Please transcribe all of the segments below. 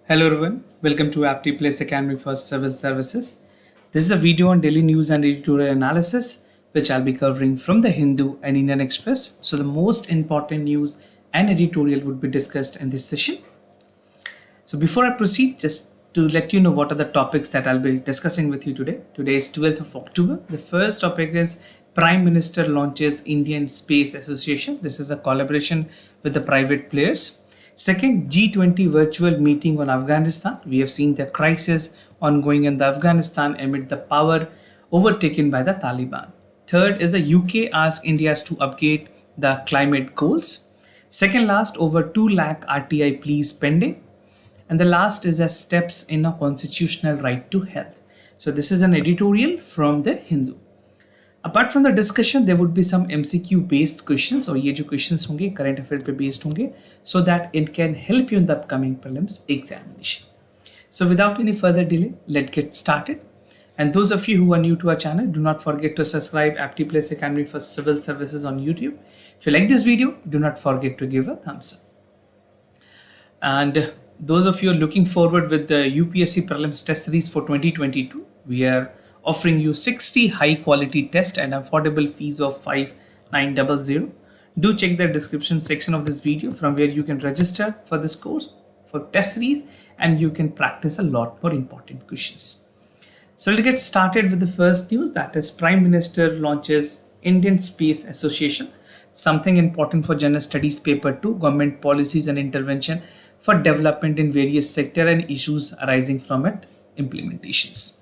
Hello everyone, welcome to Aptly Place Academy for Civil Services. This is a video on daily news and editorial analysis which I'll be covering from the Hindu and Indian Express. So the most important news and editorial would be discussed in this session. So before I proceed, just to let you know what are the topics that I'll be discussing with you today. Today is 12th of October. The first topic is Prime Minister launches Indian Space Association. This is a collaboration with the private players. Second, G20 virtual meeting on Afghanistan. We have seen the crisis ongoing in the Afghanistan amid the power overtaken by the Taliban. Third is the UK asks India to upgrade the climate goals. Second last, over 2 lakh RTI pleas pending. And the last is as steps in a constitutional right to health. So this is an editorial from the Hindu. Apart from the discussion, there would be some MCQ based questions और ये जो questions होंगे current affair पे based होंगे so that it can help you in the upcoming prelims examination. So without any further delay, let's get started. And those of you who are new to our channel, do not forget to subscribe Aptly Place Academy for Civil Services on YouTube. If you like this video, do not forget to give a thumbs up. And those of you looking forward with the UPSC prelims test series for 2022, we are offering you 60 high quality tests and affordable fees of 5900. Do check the description section of this video from where you can register for this course for test series and you can practice a lot more important questions. So let's get started with the first news, that is Prime Minister launches Indian Space Association. Something important for General Studies Paper 2, Government Policies and Intervention for Development in Various Sectors and Issues Arising from It Implementations.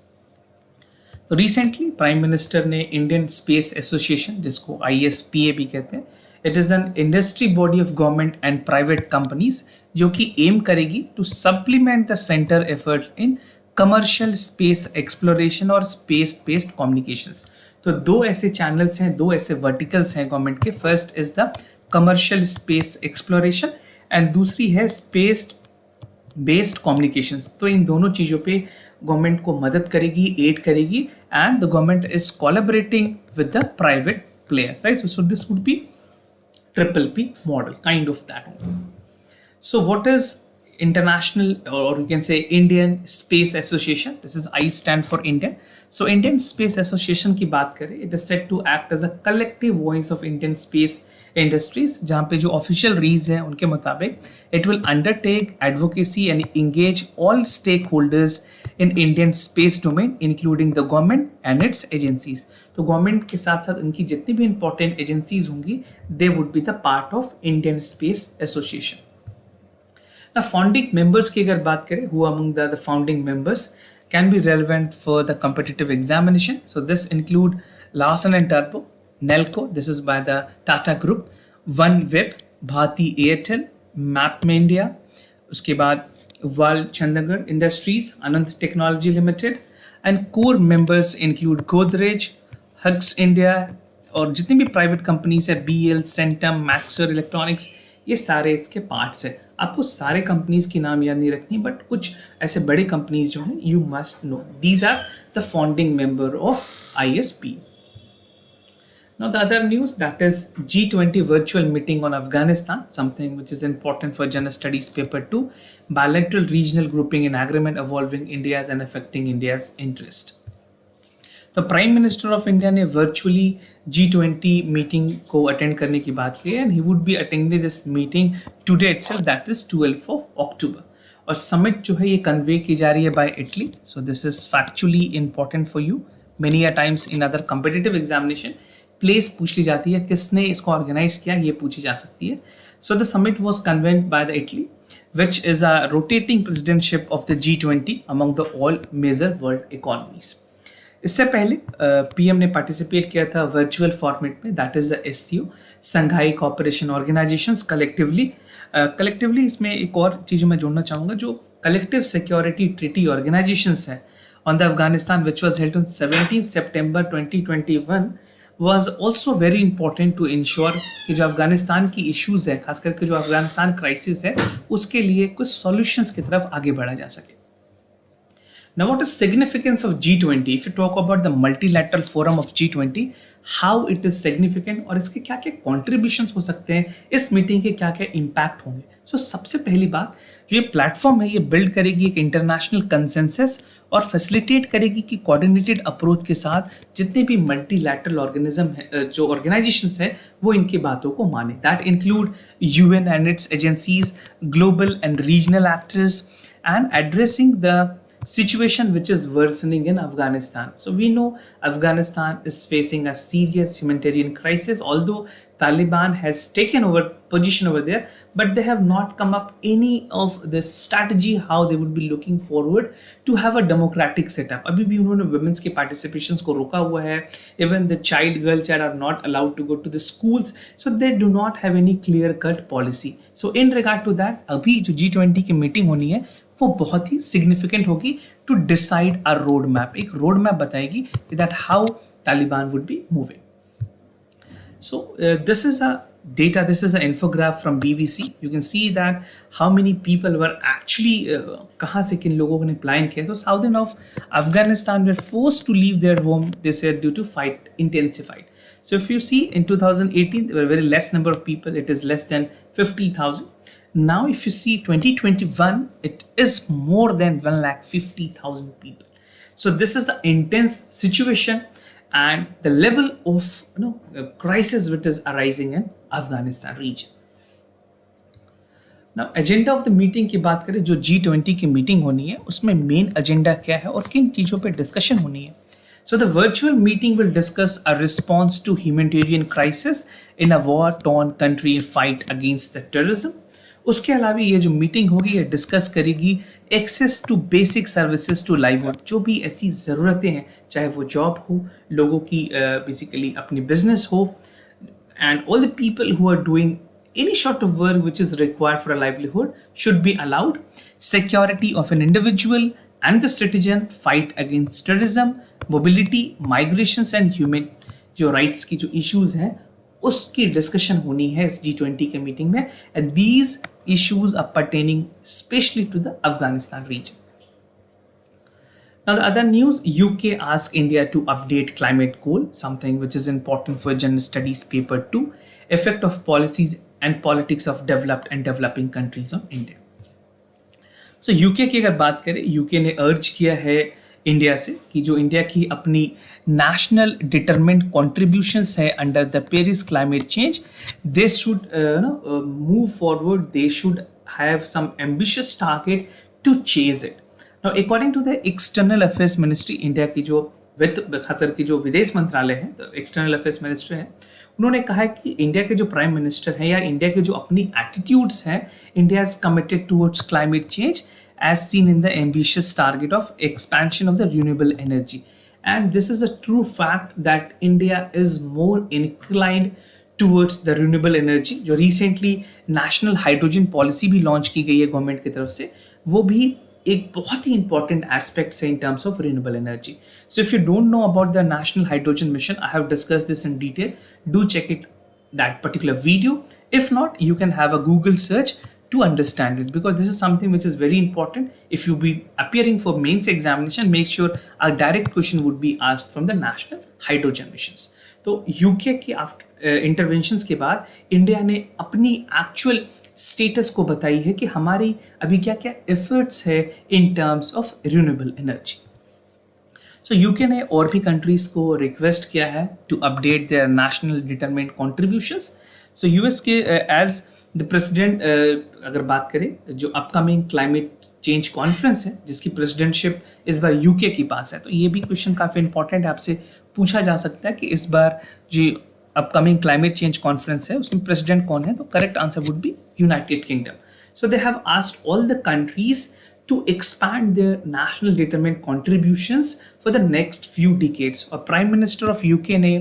तो recently prime minister ने Indian space association, जिसको ISPA भी कहते हैं, it is an industry body of government and private companies जो कि aim करेगी to supplement the centre effort in commercial space exploration और स्पेस बेस्ड कम्युनिकेशंस. तो दो ऐसे चैनल्स हैं, दो ऐसे वर्टिकल्स हैं गवर्नमेंट के. First is the commercial space exploration and दूसरी है स्पेस बेस्ड कम्युनिकेशंस. तो इन दोनों चीज़ों पे गवर्नमेंट को मदद करेगी, एड करेगी, and the government is collaborating with the private players, right? So this would be triple P model, kind of that one. So what is International, or you can say Indian Space Association? This is I stand for Indian. So Indian Space Association की बात करें, it is said to act as a collective voice of Indian space industries, जहाँ पे जो official reads हैं उनके मुताबिक it will undertake advocacy and engage all stakeholders in Indian space domain including the government and its agencies. तो government के साथ साथ उनकी जितनी भी important agencies होंगी they would be the part of Indian Space Association. Now founding members की अगर बात करें, who among the founding members can be relevant for the competitive examination. So this include Larsen and Toubro, Nelco, this is by the Tata Group, OneWeb, Bharti Airtel, MapMindia, उसके बाद Val Chandigarh Industries, Anand Technology Limited, and core members include Godrej, Hugs India, और जितनी भी private companies है, BL, Centum, Maxer Electronics, ये सारे इसके parts है. आपको सारे कंपनीज की नाम याद नहीं रखनी, बट कुछ ऐसे बड़े कंपनीज जो हैं you must know. These are the founding member of ISP. Now the other news, that is G20 virtual meeting on Afghanistan, something which is important for General Studies Paper 2, bilateral regional grouping and agreement involving India's and affecting India's interest. तो prime minister of India ने virtually G20 meeting को attend करने की बात की and he would be attending this meeting today itself, that is 12 of October. और summit जो है ये कन्वे की जा रही है by Italy. So this is factually important for you. Many a times in other competitive examination place पूछ ली जाती है, किसने इसको ऑर्गेनाइज किया, ये पूछी जा सकती है. So the summit was convened by the Italy which is a rotating presidentship of the G20 among the all major world economies. इससे पहले PM ने पार्टिसिपेट किया था वर्चुअल फॉर्मेट में, that is the SCO, Shanghai cooperation organisations. Collectively इसमें एक और चीज़ मैं जोड़ना चाहूँगा, जो कलेक्टिव सिक्योरिटी ट्रीटी ऑर्गेनाइजेशंस है on the Afghanistan which was held on 17 September 2021 was also very important to ensure कि जो अफगानिस्तान की इश्यूज़ है, खास करके जो अफगानिस्तान क्राइसिस है, उसके लिए कुछ सॉल्यूशंस की तरफ आगे बढ़ा जा सके. Now, what is significance of G20? If you talk about the multilateral forum of G20, how it is significant और इसके क्या क्या contributions हो सकते हैं, इस मीटिंग के क्या क्या impact होंगे. सो सबसे पहली बात, जो ये प्लेटफॉर्म है ये बिल्ड करेगी एक इंटरनेशनल कंसेंसस और फैसिलिटेट करेगी कि कोऑर्डिनेटेड अप्रोच के साथ जितने भी मल्टीलैटरल ऑर्गेनिज्म है, जो ऑर्गेनाइजेशंस है, वो इनकी बातों को माने. That include UN and it's agencies, global and regional actors, and addressing the situation which is worsening in Afghanistan. So we know Afghanistan is facing a serious humanitarian crisis, although Taliban has taken over position over there, but they have not come up any of the strategy how they would be looking forward to have a democratic setup. अभी भी उन्होंने women's के participations को रोका हुआ है. Even the girl child are not allowed to go to the schools, so they do not have any clear cut policy. So in regard to that, अभी जो G20 की मीटिंग होनी है वो बहुत ही सिग्निफिकेंट होगी to decide a road map. एक रोड मैप बताएगी that how Taliban would be moving. So this is a data, this is an infograph from BBC. You can see that how many people were actually कहाँ से किन लोगों ने plan किया. तो southern of Afghanistan were forced to leave their home, they said, due to fight intensified. So if you see in 2018 there were very less number of people, it is less than 50,000. Now if you see 2021 it is more than 150,000 people. So this is the intense situation and the level of crisis which is arising in Afghanistan region. Now agenda of the meeting की बात करें, जो G20 की meeting होनी है उसमें main agenda क्या है और किन चीज़ों पे डिस्कशन होनी है. So the virtual meeting will discuss a response to humanitarian crisis in a war-torn country in fight against the terrorism. उसके अलावा ये जो मीटिंग होगी ये डिस्कस करेगी access to basic services to livelihood. जो भी ऐसी ज़रूरतें हैं, चाहे वो जॉब हो, लोगों की बेसिकली अपनी बिजनेस हो, and all the people who are doing any sort of work which is required for a livelihood should be allowed. Security of an individual and the citizen, fight against terrorism, mobility, migrations and human जो rights की जो issues हैं उसकी discussion होनी है इस G20 के meeting में. And these issues are pertaining especially to the Afghanistan region. Now the other news, UK asked India to update climate goal, something which is important for General Studies paper 2, effect of policies and politics of developed and developing countries on India. So UK की अगर बात करें, UK ने अर्ज किया है India से कि जो इंडिया की अपनी नेशनल डिटरमिन्ड कॉन्ट्रीब्यूशंस है under the Paris climate change, they should move forward, they should have some ambitious target to chase it. Now according to the external affairs ministry, India की जो खासकर की जो विदेश मंत्रालय है, तो एक्सटर्नल अफेयर्स मिनिस्टर है, उन्होंने कहा है कि इंडिया के जो प्राइम मिनिस्टर हैं या इंडिया के जो अपनी एटीट्यूड्स हैं, India is committed towards climate change as seen in the ambitious target of expansion of the renewable energy. And this is a true fact that India is more inclined towards the renewable energy. जो recently national hydrogen policy भी launch की गई है government की तरफ से, वो भी एक बहुत ही important aspect है in terms of renewable energy. So if you don't know about the national hydrogen mission, I have discussed this in detail. Do check it, that particular video. If not, you can have a Google search to understand it, because this is something which is very important. If you be appearing for mains examination, make sure a direct question would be asked from the national hydrogen missions. तो UK की interventions के बाद India ने अपनी actual status को बताई है कि हमारी अभी क्या क्या एफर्ट्स है in terms of renewable energy. So UK ने और भी कंट्रीज को रिक्वेस्ट किया है to update their national determined contributions. So US के एज द प्रेसिडेंट अगर बात करें, जो अपकमिंग क्लाइमेट चेंज कॉन्फ्रेंस है जिसकी प्रेसिडेंटशिप इस बार यूके के पास है, तो ये भी क्वेश्चन काफ़ी इंपॉर्टेंट है, आपसे पूछा जा सकता है कि इस बार जो अपकमिंग क्लाइमेट चेंज कॉन्फ्रेंस है उसमें प्रेसिडेंट कौन है, तो correct answer would be united kingdom. So they have asked all the countries to expand their national determined contributions for the next few decades. और प्राइम मिनिस्टर ऑफ यूके ने,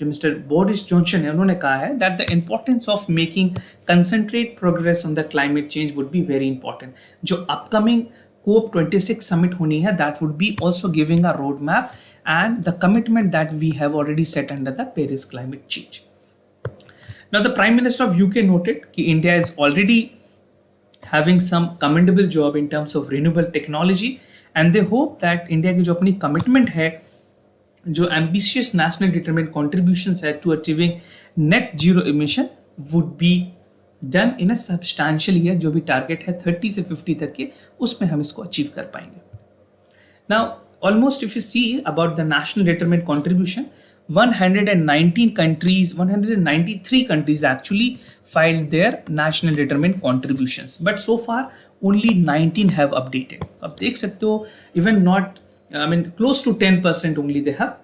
जो mister Boris Johnson है, उन्होंने कहा है that the importance of making concentrate progress on the climate change would be very important. जो upcoming COP26 summit होनी है, that would be also giving a roadmap and the commitment that we have already set under the Paris climate change. Now the Prime Minister of UK noted कि India is already having some commendable job in terms of renewable technology, and they hope that India की जो अपनी commitment है, जो ambitious national determined contributions है to achieving net zero emission would be done in a substantial year, जो भी target है 30 से 50 तक के, उसमें हम इसको अचीव कर पाएंगे. Now, almost if you see about the national determined contribution, 119 countries, 193 countries actually filed their national determined contributions. But so far, only 19 have updated. अब देख सकते हो, even not, I mean, close to 10% only they have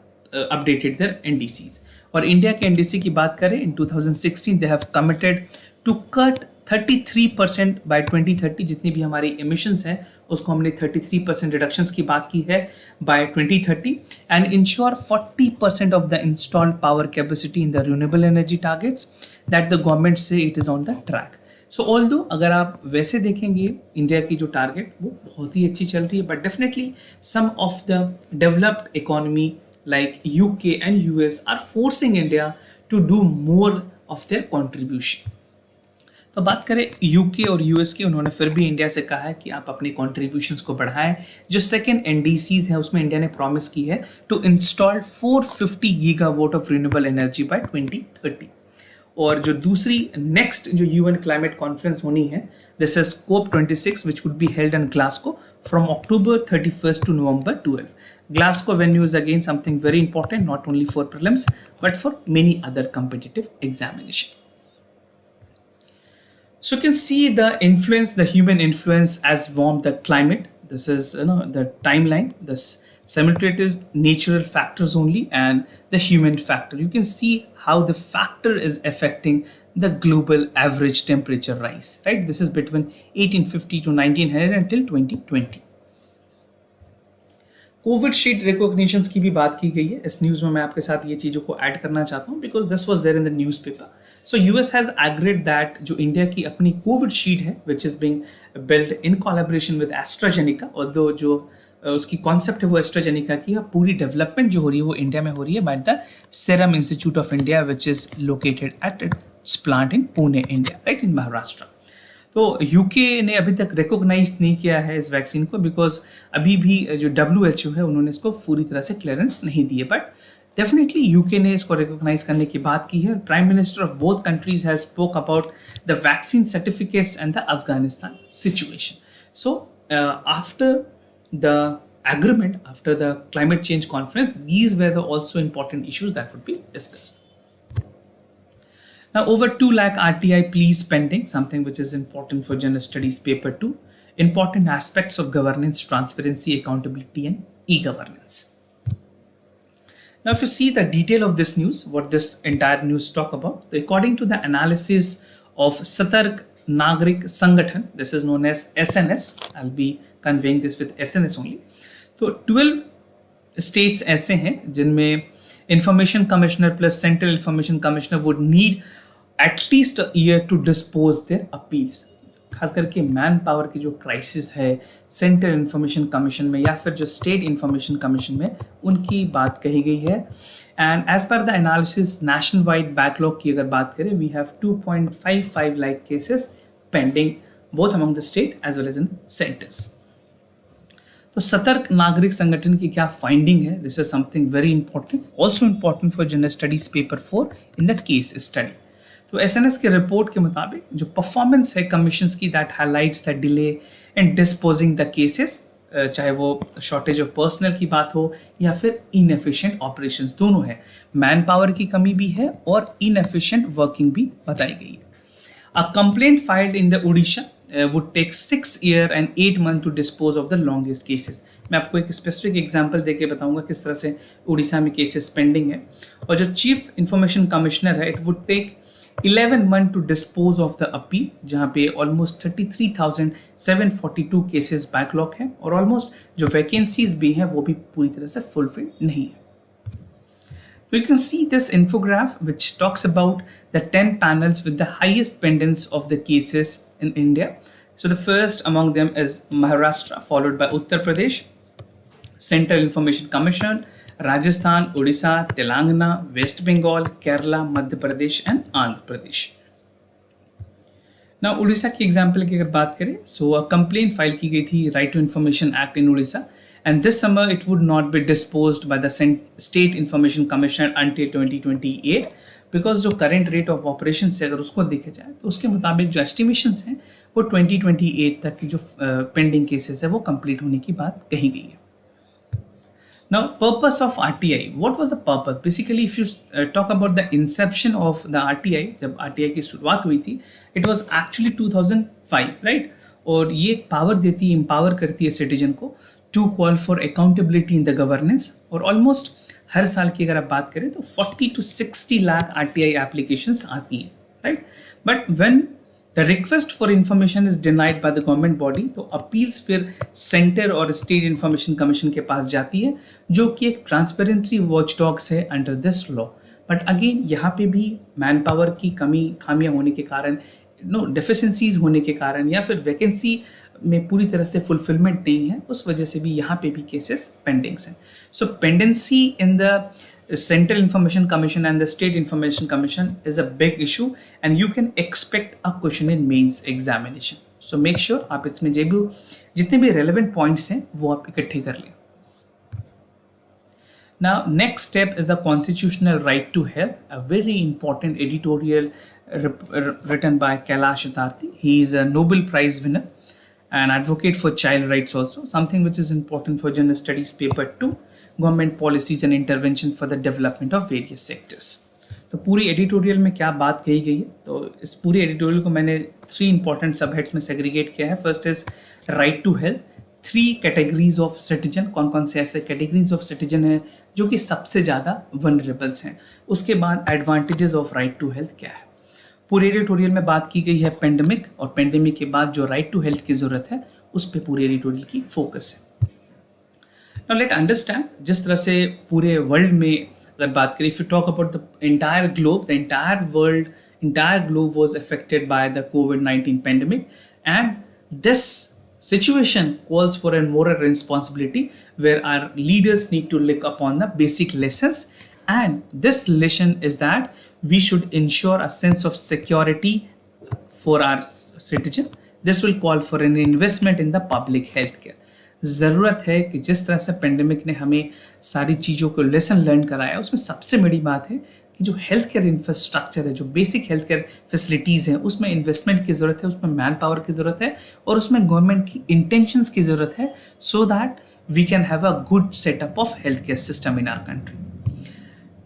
updated their NDCs. और India के NDC की बात करें, in 2016 they have committed to cut 33% by 2030. जितनी भी हमारी एमिशंस हैं उसको हमने 33% रिडक्शंस की बात की है by 2030, and ensure 40% of the installed power capacity in the renewable energy targets that the government say it is on the track. So although अगर आप वैसे देखेंगे इंडिया की जो टारगेट वो बहुत ही अच्छी चल रही है, but definitely some of the developed economy like UK and US are forcing India to do more of their contribution. तो बात करें UK और US की, उन्होंने फिर भी इंडिया से कहा है कि आप अपनी कॉन्ट्रीब्यूशंस को बढ़ाएं. जो सेकेंड NDCs है उसमें इंडिया ने प्रॉमिस की है to install 450 gigawatt of renewable energy by 2030. और जो दूसरी नेक्स्ट जो UN क्लाइमेट कॉन्फ्रेंस होनी है, this is COP26 which would be held in Glasgow from October 31st to November 12. Glasgow venue is again something very important, not only for prelims but for many other competitive examination. So you can see the influence, the human influence has warmed the climate. This is the timeline, the simultaneous natural factors only and the human factor. You can see how the factor is affecting the global average temperature rise, right? This is between 1850 to 1900 until 2020. Covid sheet recognitions की भी बात की गई है इस news में. मैं आपके साथ ये चीज़ों को ऐड करना चाहता हूँ because this was there in the newspaper. So US has agreed that जो इंडिया की अपनी कोविड शीट है which is being build in collaboration with AstraZeneca, although जो उसकी कॉन्सेप्ट है वो एस्ट्राजेनिका की है, पूरी डेवलपमेंट जो हो रही है वो इंडिया में हो रही है by the Serum Institute of India which is located at its plant in Pune, India, right, in Maharashtra. तो UK ने अभी तक रिकॉग्नाइज नहीं किया है इस वैक्सीन को बिकॉज अभी भी जो WHO है उन्होंने इसको पूरी तरह से क्लियरेंस नहीं दी है. बट डेफिनेटली UK ने इसको रिकॉग्नाइज करने की बात की है. Prime minister of both countries has spoke about the vaccine certificates and the Afghanistan situation. So after the agreement, after the climate change conference, these were the also important issues that would be discussed. Now, over 2 lakh RTI pleas pending, something which is important for General Studies Paper 2. Important aspects of governance, transparency, accountability, and e-governance. Now, if you see the detail of this news, what this entire news talk about, so according to the analysis of Satark Nagrik Sangathan, this is known as SNS. I'll be conveying this with SNS only. So 12 states ऐसे हैं जिनमें information commissioner plus central information commissioner would need at least a year to dispose their appeals. खास करके man power की जो crisis है central information commission में या फिर जो स्टेट इंफॉर्मेशन कमीशन में, उनकी बात कही गई है. And as per the analysis national wide backlog की अगर बात करें, we have 2.55 lakh cases pending both among the state as well as in centres. तो सतर्क नागरिक संगठन की क्या फाइंडिंग है, this is something very important, also important for general studies paper 4 in the case study. तो SNS के रिपोर्ट के मुताबिक जो performance है कमीशंस की, that highlights the delay in disposing the cases, चाहे वो शॉर्टेज ऑफ पर्सनल की बात हो या फिर इनएफिशिएंट ऑपरेशंस, दोनों है. मैन पावर की कमी भी है और इनएफिशिएंट वर्किंग भी बताई गई है. A complaint filed in the Odisha would take 6 years and 8 months to dispose of the longest cases. मैं आपको एक स्पेसिफिक एग्जांपल देके बताऊंगा किस तरह से उड़ीसा में केसेस पेंडिंग है. और जो चीफ इंफॉर्मेशन कमिश्नर है, it would take 11 months to dispose of the appeal, जहाँ पे ऑलमोस्ट 33,742 केसेस बैकलॉग है और ऑलमोस्ट जो वैकेंसीज भी हैं वो भी पूरी तरह से फुलफिल नहीं है. So you can see this infograph which talks about the 10 panels with the highest pendants of the cases in India. So the first among them is Maharashtra, followed by Uttar Pradesh, Central Information Commission, Rajasthan, Odisha, Telangana, West Bengal, Kerala, Madhya Pradesh and Andhra Pradesh. Now Odisha की example की अगर बात करें, so a complaint file की गई थी Right to Information Act in Odisha. And this summer, it would not be disposed by the State Information Commission until 2028. Because जो current rate of operation से अगर उसको देखा जाए तो उसके मुताबिक जो एस्टिमेशंस हैं वो 2028 तक की जो पेंडिंग केसेस है वो कंप्लीट होने की बात कही गई है. Now, purpose of RTI. What was the purpose? Basically, if you talk about the inception of the RTI, जब RTI की शुरुआत हुई थी, it was actually 2005, right? और ये पावर देती है, empower करती है सिटीजन को to call for accountability in the governance. और almost हर साल की अगर आप बात करें तो 40 to 60 लाख RTI applications आती हैं, right? But when the request for information is denied by the government body, तो अपील्स फिर सेंटर और स्टेट इंफॉर्मेशन कमीशन के पास जाती है, जो कि एक ट्रांसपेरेंटली वॉचडॉग्स है under this law. But again यहाँ पे भी मैन पावर की खामियां होने के कारण, डेफिशिएंसीज होने के कारण, या फिर वैकेंसी में पूरी तरह से फुलफिलमेंट नहीं है, उस वजह से भी यहाँ पे भी केसेस पेंडिंग्स हैं. So pendency in the Central Information Commission and the State Information Commission is a big issue, and you can expect a question in mains examination. So make sure आप इसमें जितने भी relevant points हैं वो आप इकट्ठे कर लें. Now next step is the constitutional right to health, a very important editorial written by Kailash Satyarthi. He is a Nobel Prize winner and advocate for child rights also, something which is important for General Studies paper 2. Government policies and intervention for the development of various sectors. तो पूरी editorial में क्या बात कही गई है, तो इस पूरी एडिटोरियल को मैंने 3 इंपॉर्टेंट सब हेड्स में सेग्रीगेट किया है. First is right to health, 3 categories of citizen, कौन कौन से ऐसे कैटेगरीज ऑफ सिटीजन हैं जो कि सबसे ज़्यादा वनरेबल्स हैं. उसके बाद advantages of right to health क्या है. पूरी एडिटोरियल में बात की गई है पेंडेमिक, और पेंडेमिक के बाद जो राइट टू हेल्थ की ज़रूरत है उस पर पूरी एडिटोरियल की फोकस है. Now let understand, जिस तरह से पूरे वर्ल्ड में अगर बात करें, if you talk about the entire globe, the entire world, entire globe was affected by the COVID-19 pandemic, and this situation calls for a moral responsibility where our leaders need to look upon the basic lessons, and this lesson is that we should ensure a sense of security for our citizen. This will call for an investment in the public health care. ज़रूरत है कि जिस तरह से pandemic ने हमें सारी चीज़ों को लेसन लर्न कराया, उसमें सबसे बड़ी बात है कि जो हेल्थ केयर इंफ्रास्ट्रक्चर है, जो बेसिक हेल्थ केयर फैसिलिटीज़ हैं, उसमें इन्वेस्टमेंट की ज़रूरत है, उसमें मैन पावर की ज़रूरत है, और उसमें गवर्नमेंट की इंटेंशंस की ज़रूरत है, so that we can have a good setup of health care system in our country.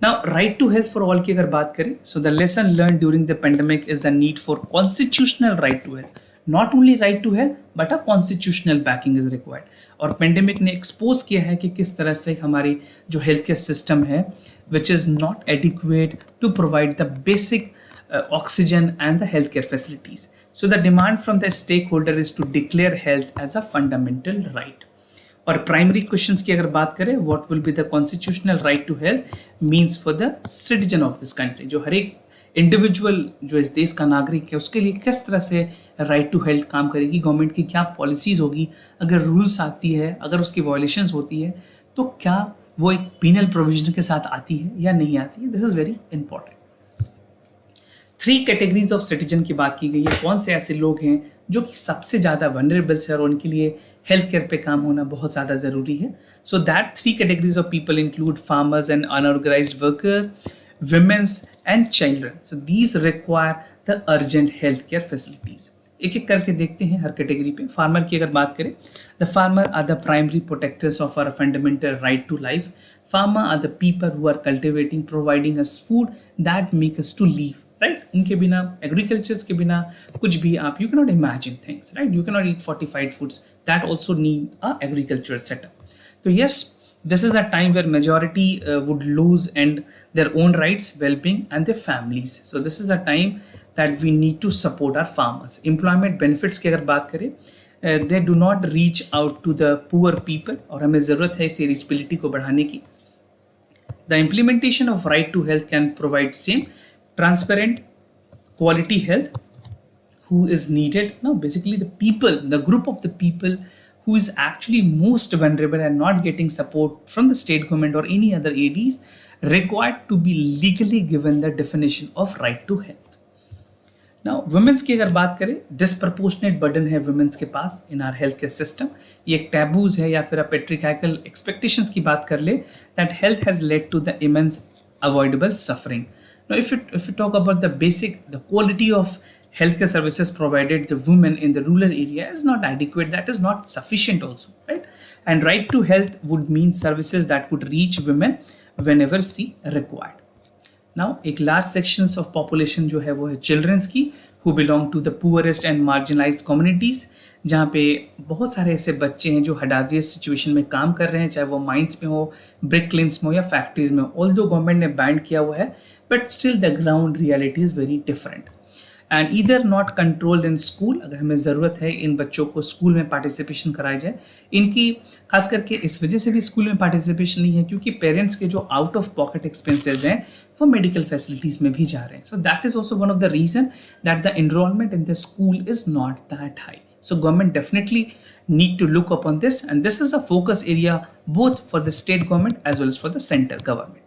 Now right to health for all की अगर बात करें, so the lesson learn during the pandemic is the need for constitutional right to health. Not only right to health, but a constitutional backing is required. और pandemic ने expose किया है कि किस तरह से हमारी जो हेल्थ केयर सिस्टम है, which is not adequate to provide the basic oxygen and the health care facilities. So the demand from the stakeholder is to declare health as a fundamental right. और primary questions की अगर बात करें, what will be the constitutional right to health means for the citizen of this country. जो हर एक individual जो इस देश का नागरिक है, उसके लिए किस तरह से राइट टू हेल्थ काम करेगी, गवर्नमेंट की क्या पॉलिसीज़ होगी, अगर रूल्स आती है, अगर उसकी वायलेशंस होती है तो क्या वो एक पीनल प्रोविजन के साथ आती है या नहीं आती है. This is very important. 3 categories of citizen की बात की गई है. कौन से ऐसे लोग हैं जो कि सबसे ज़्यादा वनरेबल्स है और उनके लिए हेल्थ केयर पे काम होना बहुत ज़्यादा ज़रूरी है. So that 3 categories of people include farmers and unorganised worker, women's and children. So these require the urgent healthcare facilities. एक एक करके देखते हैं हर कैटेगरी पे. फार्मर की अगर बात करें, the farmer are the primary protectors of our fundamental right to life. Farmer are the people who are cultivating, providing us food that make us to live. Right? उनके बिना, agriculture के बिना कुछ भी आप, you cannot imagine things. Right? You cannot eat fortified foods. That also need a agricultural setup. So yes, this is a time where majority would lose and their own rights, well-being and their families. So this is a time that we need to support our farmers. Employment benefits की अगर बात करें, they do not reach out to the poor people, और हमें ज़रूरत है इस reachability को बढ़ाने की. The implementation of right to health can provide same transparent quality health who is needed. Now basically the people, the group of the people who is actually most vulnerable and not getting support from the state government or any other ADs required to be legally given the definition of right to health. Now women's की अगर बात करें, disproportionate burden है women's के पास in our healthcare system. ये एक taboos है या फिर patriarchal expectations की बात कर ले, that health has led to the immense avoidable suffering. Now, if you talk about the quality of healthcare services provided the women in the rural area is not adequate. That is not sufficient also, right? And right to health would mean services that could reach women whenever she required. Now एक large sections of population जो है वो है childrens की who belong to the poorest and marginalised communities, जहाँ पे बहुत सारे ऐसे बच्चे हैं जो हडाजियस सिचुएशन में काम कर रहे हैं, चाहे वो माइंस में हो, ब्रिक लिंक्स में हो या फैक्ट्रीज में हो. ऑल्दो गवर्नमेंट ने बैन किया हुआ है, but still the ground reality is very different and either not controlled in school. अगर हमें ज़रूरत है इन बच्चों को स्कूल में पार्टिसिपेशन कराई जाए, इनकी खास करके इस वजह से भी स्कूल में पार्टिसिपेशन नहीं है क्योंकि पेरेंट्स के जो आउट ऑफ पॉकेट एक्सपेंसेस हैं वो मेडिकल फैसिलिटीज़ में भी जा रहे हैं. So that is also one of the reason that the enrolment in the school is not that high. So government definitely need to look upon this, and this is a focus area both for the state government as well as for the central government.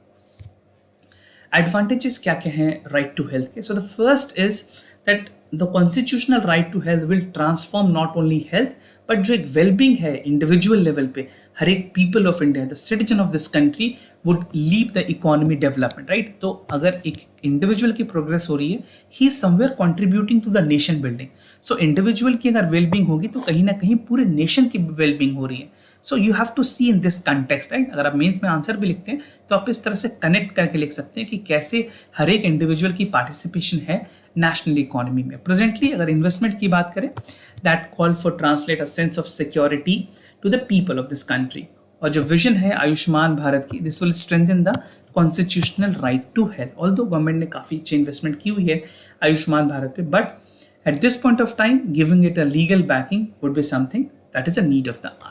Advantages क्या क्या हैं right to health के? So the first is that the constitutional right to health will transform not only health but जो एक well-being है individual level पे, हर एक people of India, the citizen of this country would lead the economy development, right? तो अगर एक individual की progress हो रही है, he is somewhere contributing to the nation building. So individual की अगर well-being होगी तो कहीं ना कहीं पूरे nation की well-being हो रही है. So you have to see in this context, right? अगर आप मेंस में आंसर भी लिखते हैं तो आप इस तरह से कनेक्ट करके लिख सकते हैं कि कैसे हर एक इंडिविजुअल की पार्टिसिपेशन है नेशनल इकोनॉमी में. प्रेजेंटली अगर इन्वेस्टमेंट की बात करें, that call for translate a sense of security to the people of this country. और जो विजन है आयुष्मान भारत की, this will strengthen the constitutional right to health. Although government ने काफ़ी अच्छी इन्वेस्टमेंट की हुई है आयुष्मान भारत पे, but at this point of time giving it a legal backing would be something that is a need of the hour.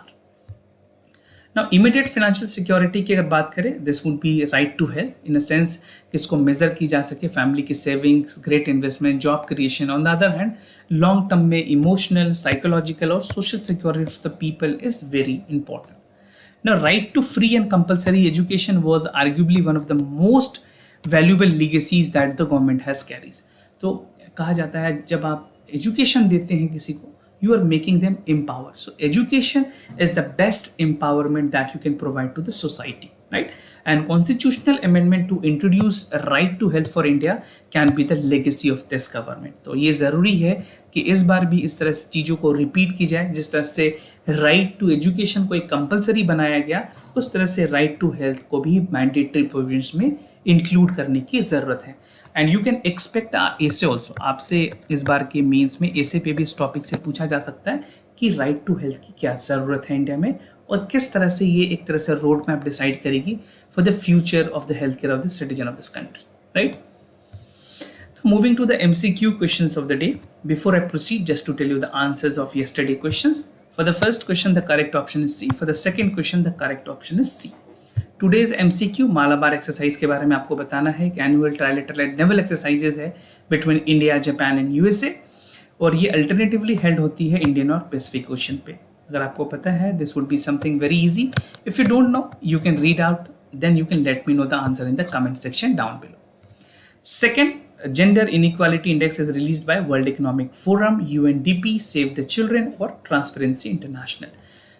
Now immediate financial security की अगर बात करें, this would be right to health in a sense कि इसको major की जा सके, family की savings, great investment, job creation. On the other hand long term में इमोशनल, साइकोलॉजिकल और social security of the people is very important. Now right to free and compulsory education was arguably one of the most valuable legacies that the government has carries. तो कहा जाता है जब आप education देते हैं किसी को, you are making them empower. So education is the best empowerment that you can provide to the society, right? And constitutional amendment to introduce right to health for India can be the legacy of this government. तो ये ज़रूरी है कि इस बार भी इस तरह से चीज़ों को रिपीट की जाए. जिस तरह से राइट टू एजुकेशन को एक कंपलसरी बनाया गया, उस तरह से राइट टू हेल्थ को भी मैंडेटरी प्रोविजंस में इंक्लूड करने की ज़रूरत है. एंड यू कैन एक्सपेक्ट ऐसे ऑल्सो, आपसे इस बार के मेंस में ऐसे पे भी इस टॉपिक से पूछा जा सकता है कि राइट टू हेल्थ की क्या ज़रूरत है इंडिया में और किस तरह से ये एक तरह से रोड मैप डिसाइड करेगी for the future of the health care of the citizen of this country, right? Moving to the MCQ questions of the day. Before I proceed, just to tell you the answers of yesterday questions. For the first question, the correct option is C. For the second question, the correct option is C. Today's MCQ Malabar exercise के बारे में आपको बताना है कि annual trilateral naval exercises है between India, Japan and USA, और ये अल्टरनेटिवली हेल्ड होती है इंडियन और पैसिफिक ओशन पे. अगर आपको पता है, this would be something very easy. If you don't know, you can read out, then you can let me know the answer in the comment section down below. Second, Gender Inequality Index is released by World Economic Forum, UNDP, Save the Children, or Transparency International.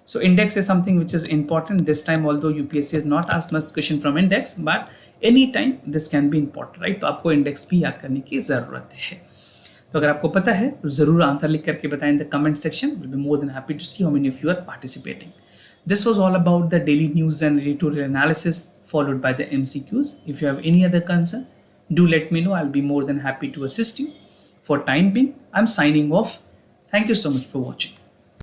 So index is something which is important this time, although UPSC has not asked much question from index, but anytime this can be important, right? तो आपको index भी याद करने की ज़रूरत है. तो अगर आपको पता है तो ज़रूर आंसर लिख करके बताएं in the comment section. We'll be more than happy to see how many of you are participating. This was all about the daily news and editorial analysis followed by the MCQs. If you have any other concern, do let me know. I'll be more than happy to assist you. For time being, I'm signing off. Thank you so much for watching.